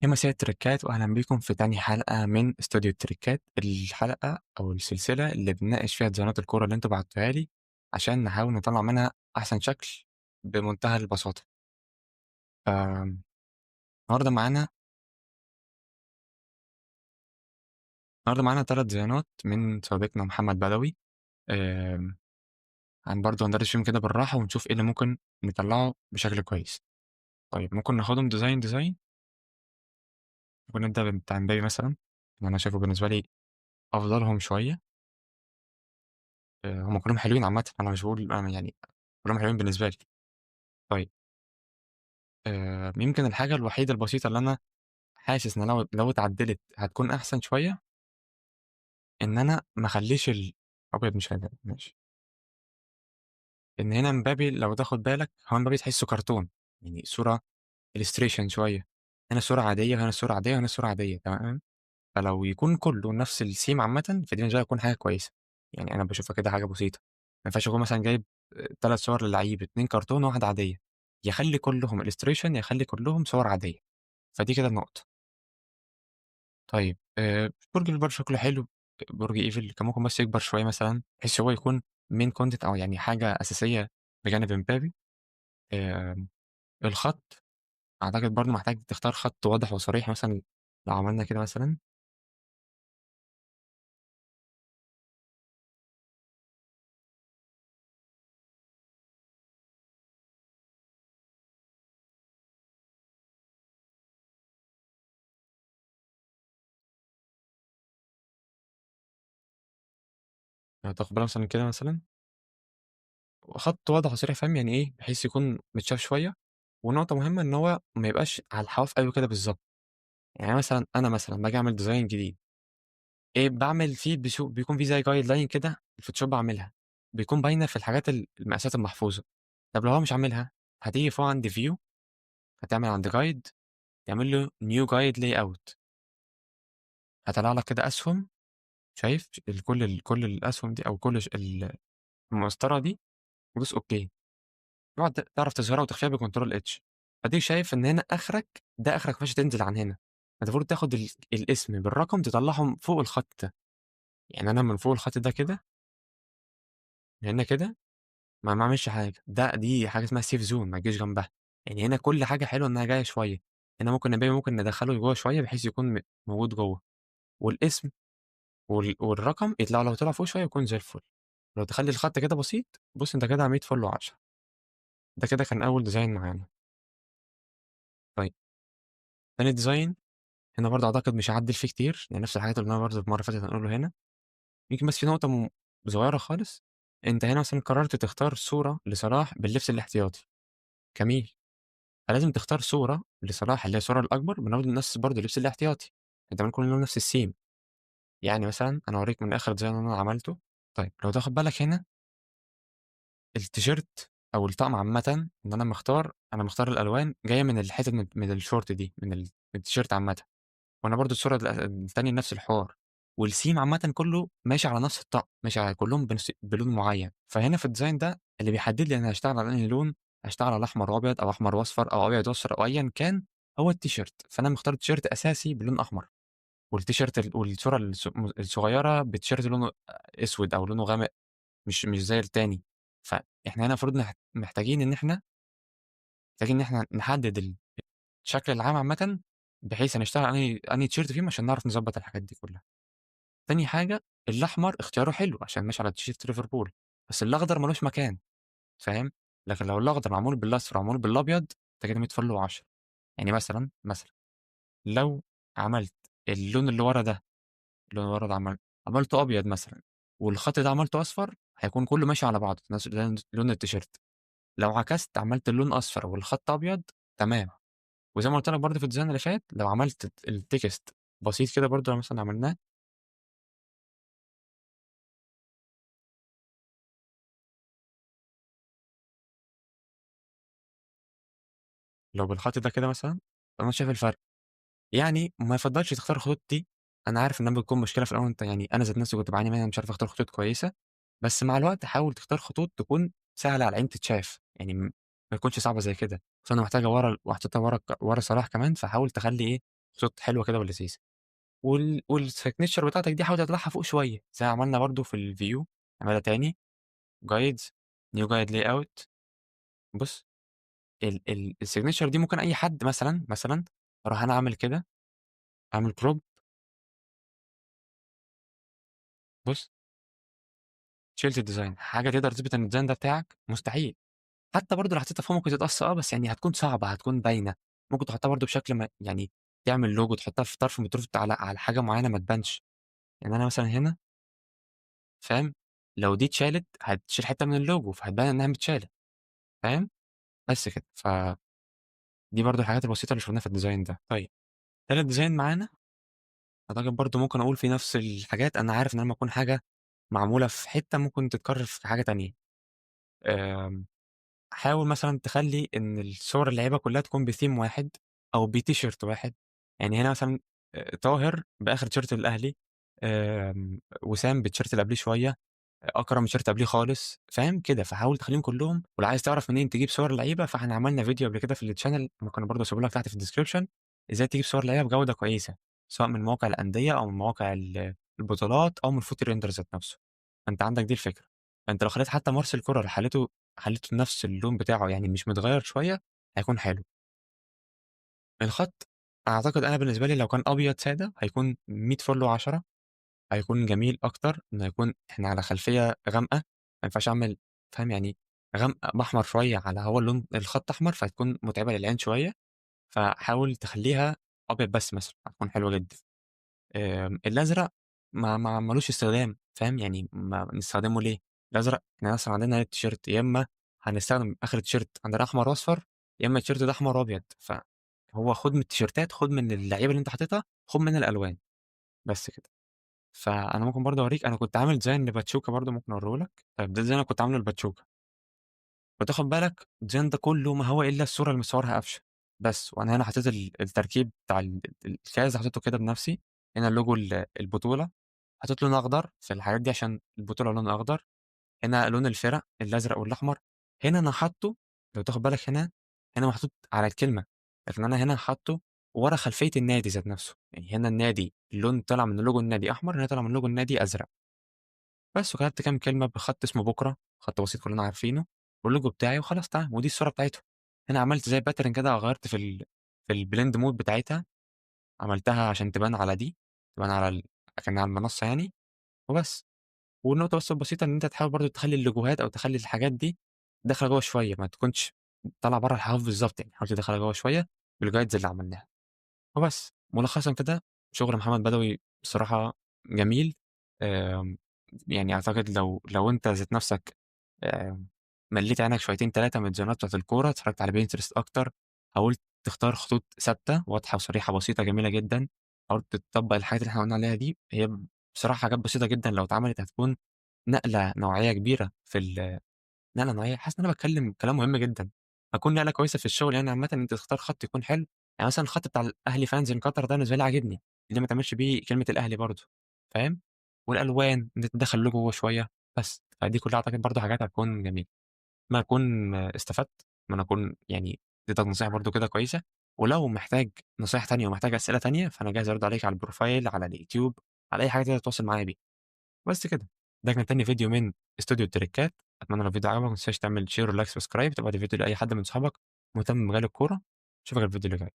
يا مساء التركات وأهلا بكم في تاني حلقة من استوديو التركات، الحلقة أو السلسلة اللي بنناقش فيها ديزاينات الكورة اللي انتوا بعتوها لي عشان نحاول نطلع منها أحسن شكل بمنتهى البساطة. فالنهاردة معانا النهاردة معانا 3 ديزاينات من صديقنا محمد بدوي. آم، هن برضه هندرس فيهم كده بالراحة ونشوف ايه اللي ممكن نطلعه بشكل كويس. طيب ممكن ناخدهم ديزاين ديزاين. ممكن نبدأ بتاع مبابي مثلا، اللي أنا شايفه بالنسبة لي أفضلهم شوية. هم كلهم حلوين عامة، أنا مش بقول أنا يعني كلهم حلوين بالنسبة لي. طيب يمكن الحاجة الوحيدة البسيطة اللي أنا حاسس إن لو اتعدلت هتكون أحسن شوية، إن أنا ما أخليش الأبيض مش هيبقى ماشي. إن هنا مبابي لو تاخد بالك هو مبابي تحسه كرتون، يعني صورة illustration شوية. هنا صورة عادية وهنا صورة عادية وهنا صورة عادية، تمام. فلو يكون كله نفس السيم عامة فدي بالنسبة لي هتكون حاجة كويسة. يعني أنا بشوفها كده حاجة بسيطة. ما ينفعش يكون مثلا جايب 3 صور للعيب، 2 كرتون وواحدة عادية. يخلي كلهم illustration، يخلي كلهم صور عادية. فدي كده النقطة. طيب برج البار شكله حلو. برج ايفل كان ممكن بس يكبر شويه مثلا بحيث هو يكون مين كونتنت او يعني حاجه اساسيه بجانب امبابي. آه الخط اعتقد برضه محتاج تختار خط واضح وصريح، مثلا لو عملنا كده مثلا. تاخد بالك مثلا كده مثلا خط واضح وصريح، فاهم يعني ايه، بحيث يكون متشاف شويه. ونقطه مهمه ان هو ما يبقاش على الحواف قوي كده بالظبط. يعني مثلا انا مثلا باجي اعمل ديزاين جديد، ايه بعمل فيه بيكون فيه زي جايد لاين كده الفوتوشوب بعملها، بيكون باينه في الحاجات المقاسات المحفوظه. طب لو هو مش عاملها، هتيجي فوق عند فيو، هتعمل عند جايد، تعمل له نيو جايد لاي اوت. هطلع لك كده اسهم، شايف كل الاسهم دي او كل المسطره دي. ودوس اوكي، تقعد تعرف تظهرها وتخفيها بكنترول اتش. اديك شايف ان هنا اخرك، ده اخرك ما ينفعش تنزل عن هنا. انت المفروض تاخد الاسم بالرقم تطلعهم فوق الخط ده. يعني انا من فوق الخط ده كده، هنا كده ما اعملش حاجه، دي حاجه اسمها سيف زون، ما تجيش جنبها. يعني هنا كل حاجه حلوه انها جايه شويه. هنا ممكن نبيه، ممكن ندخله جوه شويه بحيث يكون موجود جوه. والاسم والرقم يطلعوا، لو طلع فوق شويه يكون زي الفل. لو تخلي الخط كده بسيط، بص انت كده 100 فل و10. ده كده كان اول ديزاين معانا. طيب تاني ديزاين، هنا برضه اعتقد مش هعدل فيه كتير، يعني نفس الحاجات اللي انا برضه المره اللي فاتت هنقوله هنا. يمكن بس في نقطه صغيره خالص. انت هنا مثلا قررت تختار صوره لصلاح باللبس الاحتياطي، جميل. فلازم تختار صورة لصلاح اللي هي الصورة الأكبر بنفس نفس برضه اللبس الاحتياطي. انت كلهم لهم نفس السيم. يعني مثلا أنا أوريك من آخر ديزاين أنا عملته. طيب لو تاخد بالك هنا التيشيرت أو الطقم عامة، إن أنا مختار الألوان جاية من الحتت من الشورت دي من التيشيرت عامة. وأنا برضه الصورة التانية نفس الحوار. والسيم عامة كله ماشي على نفس الطقم، ماشي على كلهم بلون معين. فهنا في الديزاين ده اللي بيحدد لي أنا هشتغل على أنهي لون، هشتغل على احمر وابيض او احمر واصفر او ابيض واصفر او ايا كان، هو التيشيرت. فانا مختار تيشيرت اساسي بلون احمر، والتيشيرت والصوره الصغيره بتيشيرت لونه اسود او لونه غامق، مش زي التاني. فاحنا هنا المفروض محتاجين ان احنا نحدد الشكل العام عامه، بحيث هنشتغل على انهي تيشيرت فيهم عشان نعرف نظبط الحاجات دي كلها. تاني حاجه، الاحمر اختياره حلو عشان ماشي على تيشيرت ليفربول، بس الاخضر ملوش مكان، فاهم. لكن لو الاخضر معمول بالاصفر ومعمول بالابيض، انت كده 100 فل و10. يعني مثلا لو عملت اللون اللي ورا ده، اللون اللي ورا ده عملته ابيض مثلا، والخط ده عملته اصفر، هيكون كله ماشي على بعضه نفس لون التيشيرت. لو عكست عملت اللون اصفر والخط ابيض، تمام. وزي ما قلت لك برضه في الديزاين اللي فات، لو عملت التكست بسيط كده برضه، لو مثلا عملناه لو بالخط ده كده مثلا، انا شايف الفرق. يعني ما يفضلش تختار خطوط دي. انا عارف انها بتكون مشكله في الاول، انت يعني انا ذات نفسي كنت بعاني منها، مش عارف اختار خطوط كويسه. بس مع الوقت حاول تختار خطوط تكون سهله على العين تتشاف، يعني ما تكونش صعبه زي كده. بس انا محتاجه ورا وحطيتها ورا صلاح كمان، فحاول تخلي ايه خطوط حلوة كده ولذيذة. والsignature بتاعتك دي حاول تطلعها فوق شوية، زي ما عملنا برضه في الview. اعملها تاني guides new guide layout. بُص الsignature دي ممكن أي حد مثلًا أروح أنا عامل كده، أعمل crop. بُص شِلت الdesign. حاجة تقدر تثبت إن الdesign ده بتاعك؟ مستحيل. حتى برضه لو حطيتها فوق ممكن تتقص بس يعني هتكون صعبة، هتكون باينة. ممكن تحطها برضه بشكل ما يعني تعمل logo تحطها في طرف من الطرف على حاجة معينة ما تبانش. يعني أنا مثلًا هنا فاهم، لو دي اتشالت هتشيل حتة من الlogo فهتبان إنها متشالة، فاهم؟ بس كده. دي برضه الحاجات البسيطة اللي شُفناها في الdesign ده. طيب تالت design معانا أعتقد برضه ممكن أقول فيه نفس الحاجات. أنا عارف إن لمّا تكون حاجة معمولة في حتة ممكن تتكرر في حاجة تانية. آمم حاول مثلًا تخلّي إن الصور اللعيبة كلّها تكون بtheme واحد أو بتيشيرت واحد. يعني هنا مثلًا طاهر بآخر تيشيرت الأهلي، وسام بالتيشيرت اللي قبليه شوية، أكرم التيشيرت قبليه خالص، فاهم كده. فحاول تخلّيهم كلّهم. ولو عايز تعرف منين تجيب صور اللعيبة، فإحنا عملنا فيديو قبل كده في الchannel ممكن برضه أسيبه لك تحت في الdescription إزاي تجيب صور لعيبة بجودة كويسة، سواء من مواقع الأندية أو من مواقع البطولات أو من foot render ذات نفسه. فأنت عندك دي الفكرة. فأنت لو خلّيت حتى مارس الكورة خلّيته نفس اللون بتاعه يعني مش متغيّر شوية، هيكون حلو. الخط أعتقد أنا بالنسبة لي لو كان أبيض سادة هيكون 100 فُل و10. هيكون جميل أكتر إنه يكون إحنا على خلفية غامقة. ما ينفعش أعمل فاهم يعني غامقة بأحمر شوية على هو اللون الخط أحمر، فهتكون متعبة للعين شوية. فحاول تخلّيها أبيض بس مثلًا، هتكون حلوة جدًا. الأزرق ما لوش استخدام، فاهم، يعني ما نستخدمه ليه؟ الأزرق إحنا مثلًا عندنا التيشيرت يا إمّا هنستخدم آخر التيشيرت عندنا أحمر وأصفر، يا إمّا التيشيرت ده أحمر وأبيض. فهو خُد من التيشيرتات، خُد من اللعيبة اللي أنت حاططها، خُد منها الألوان، بس كده. فأنا ممكن برضه أورّيك أنا كنت عامل design لباتشوكا برضه ممكن أورّيه لك. طيب ده design أنا كنت عامله لباتشوكا. وتاخد بالك الdesign ده كُلّه ما هو إلا الصورة اللي متصورها قفشة بس. وأنا هنا حطيت التركيب بتاع الكاس حطيته كده بنفسي. هنا لوجو البطولة حطيت لون أخضر في الحاجات دي عشان البطولة لونها أخضر. هنا لون الفرق الأزرق والأحمر. هنا أنا حاطّه لو تاخد بالك هنا محطوط على الكلمة. لكن أنا هنا حاطّه ورا خلفية النادي ذات نفسه. يعني هنا النادي اللون طالع من لوجو النادي أحمر، هنا طالع من لوجو النادي أزرق. بس وكتبت كام كلمة بخط اسمه بُكرة، خط بسيط كلنا عارفينه، واللوجو بتاعي وخلاص تمام. ودي الصورة بتاعتهم. هنا عملت زي pattern كده غيّرت في الblend mode بتاعتها. عملتها عشان تبان على دي، تبان على أكنها على المنصة يعني وبس. والنقطة بس البسيطة إن أنت تحاول برضه تخلّي اللوجوهات أو تخلّي الحاجات دي داخلة جوّه شوية، ما تكونش طالعة برّه الحواف بالضبط يعني. حاول تدخّلها جوّه شوية بالguides اللي عملناها وبس. ملخصًا كده شغل محمد بدوي بصراحة جميل. آمم، يعني أعتقد لو أنت ذات نَفْسك ملّيت عينك شويتين 3 من الديزاينات بتاعة الكورة، اتفرّجت على Pinterest أكتر، حاولت تختار خطوط ثابتة واضحة وصريحة بسيطة جميلة جدًا، حاولت تطبّق الحاجات اللي إحنا قُلنا عليها دي. هي بصراحة حاجات بسيطة جدًا لو اتعملت هتكون نقلة نوعية كبيرة نقلة نوعية. حاسس إن أنا باتكلّم كلام مهم جدًا. هتكون نقلة كويسة في الشغل يعني عامةً إن أنت تختار خط يكون حلو. يعني مثلًا الخط بتاع الأهلي fans in Qatar ده بالنسبة لي عاجبني. ليه ما تعملش بيه كلمة الأهلي برضه، فاهم؟ والألوان إن أنت تدخّل logo جوّه شوية بس. فدي كلّها أعتقد برضه حاجات هتكون جميلة. أتمنى أكون استفدت. أتمنى أكون يعني اديتك نصايح برضه كده كويسة. ولو محتاج نصايح تانية ومحتاج أسئلة تانية، فأنا جاهز أرد عليك على البروفايل، على اليوتيوب، على أي حاجة تقدر تتواصل معايا بيها. بس كده. ده كان تاني فيديو من استوديو التريكات. أتمنى لو الفيديو عجبك ما تنساش تعمل share وlike subscribe تبعت الفيديو لأي حد من صحابك مهتم بمجال الكورة. أشوفك الفيديو اللي جاي.